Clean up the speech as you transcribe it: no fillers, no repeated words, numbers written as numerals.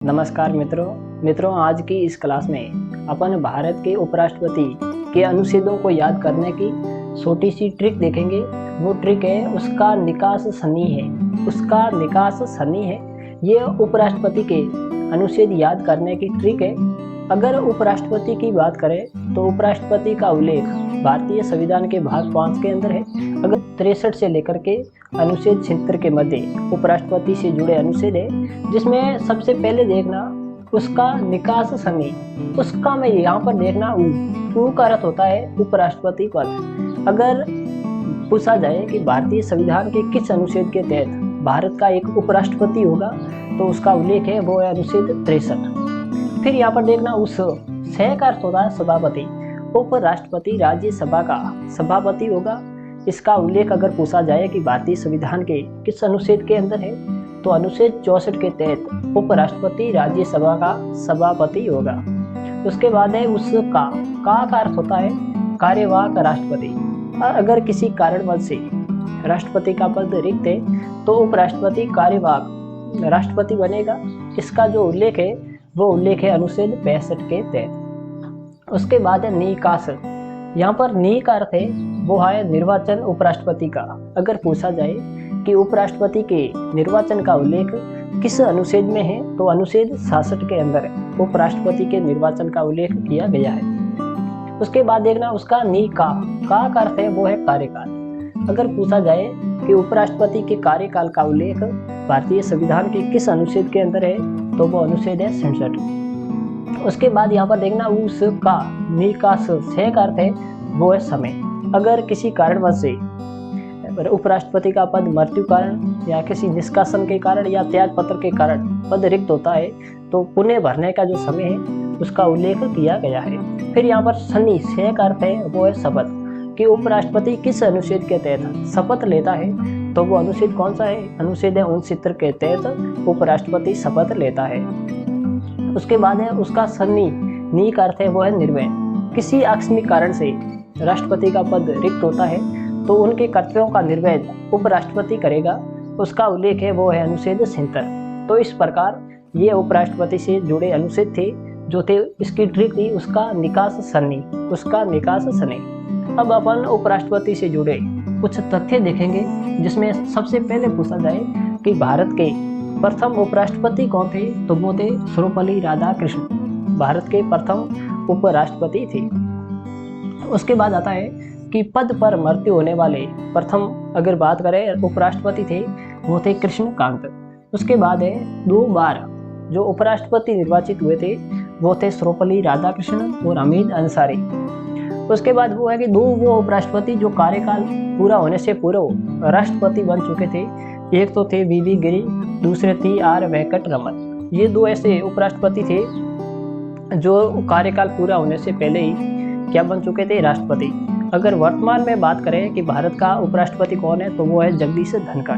नमस्कार मित्रों आज की इस क्लास में अपन भारत के उपराष्ट्रपति के अनुच्छेदों को याद करने की छोटी सी ट्रिक देखेंगे। वो ट्रिक है उसका निकास सनी है। ये उपराष्ट्रपति के अनुच्छेद याद करने की ट्रिक है। अगर उपराष्ट्रपति की बात करें तो उपराष्ट्रपति का उल्लेख भारतीय संविधान के भाग 5 के अंदर है। अगर 63 से लेकर के अनुच्छेद 76 के मध्य उपराष्ट्रपति से जुड़े अनुच्छेद है, जिसमें सबसे पहले देखना उसका निकास सनी। उसका में यहाँ पर देखना ऊ का अर्थ होता है उपराष्ट्रपति पद। अगर पूछा जाए कि भारतीय संविधान के किस अनुच्छेद के तहत भारत का एक उपराष्ट्रपति होगा, तो उसका उल्लेख है वो है अनुच्छेद 63। फिर यहाँ पर देखना उस सह का अर्थ होता है सभापति। उपराष्ट्रपति राज्यसभा का सभापति होगा। इसका उल्लेख अगर पूछा जाए कि भारतीय संविधान के किस अनुच्छेद के अंदर है, तो अनुच्छेद 64 के तहत उपराष्ट्रपति राज्यसभा का सभापति होगा। उसके बाद है उसका का अर्थ होता है कार्यवाहक राष्ट्रपति। अगर किसी कारणवश से राष्ट्रपति का पद रिक्त है, तो उपराष्ट्रपति कार्यवाहक राष्ट्रपति बनेगा। इसका जो उल्लेख है वो उल्लेख है अनुच्छेद 65 के तहत। उसके बाद है निकास। यहाँ पर नि का अर्थ है वो है निर्वाचन उपराष्ट्रपति का। अगर पूछा जाए कि उपराष्ट्रपति के निर्वाचन का उल्लेख किस अनुच्छेद में है, तो अनुच्छेद 66 के अंदर है उपराष्ट्रपति के निर्वाचन का उल्लेख किया गया है। उसके बाद देखना उसका नि का अर्थ है वो है कार्यकाल। अगर पूछा जाए कि उपराष्ट्रपति के कार्यकाल का उल्लेख भारतीय संविधान के किस अनुच्छेद के अंदर है, तो वो अनुच्छेद है 67। उसके बाद यहाँ पर देखना उसका निकास सह का अर्थ है वो है समय। अगर किसी कारणवश से उपराष्ट्रपति का पद मृत्यु कारण या किसी निष्कासन के कारण या त्याग पत्र के कारण पद रिक्त होता है, तो पुनः भरने का जो समय है उसका उल्लेख किया गया है। फिर यहाँ पर सनी सह का अर्थ है वो है शपथ। कि उपराष्ट्रपति किस अनुच्छेद के तहत शपथ लेता है, तो वो अनुच्छेद कौन सा है? अनुच्छेद 69 के तहत उपराष्ट्रपति शपथ लेता है। उसके बाद है उसका सनी नी का अर्थ है वो है निर्णय। किसी आकस्मिक कारण से राष्ट्रपति का पद रिक्त होता है, तो उनके कर्तव्यों का निर्वहन उपराष्ट्रपति करेगा। उसका उल्लेख है वो है अनुच्छेद 67। तो इस प्रकार ये उपराष्ट्रपति से जुड़े अनुच्छेद थे जो थे। इसकी ट्रिक थी उसका निकास सनी। अब अपन उपराष्ट्रपति से जुड़े कुछ तथ्य देखेंगे, जिसमें सबसे पहले पूछा जाए कि भारत के प्रथम उपराष्ट्रपति कौन थे, तो वो थे सर्वपल्ली राधाकृष्णन। भारत के प्रथम उपराष्ट्रपति थे। उसके बाद आता है कि पद पर मृत्यु होने वाले प्रथम अगर बात करें उपराष्ट्रपति थे, वो थे कृष्णकांत। उसके बाद है 2 बार जो उपराष्ट्रपति निर्वाचित हुए थे, वो थे सर्वपल्ली राधाकृष्णन और हमीद अंसारी। उसके बाद वो है कि 2 वो उपराष्ट्रपति जो कार्यकाल पूरा होने से पूर्व राष्ट्रपति बन चुके थे। एक तो थे वी गिरी, दूसरे थे आर वेंकट रमन। ये 2 ऐसे उपराष्ट्रपति थे जो कार्यकाल पूरा होने से पहले ही क्या बन चुके थे? राष्ट्रपति। अगर वर्तमान में बात करें कि भारत का उपराष्ट्रपति कौन है, तो वो है जगदीश धनखड़।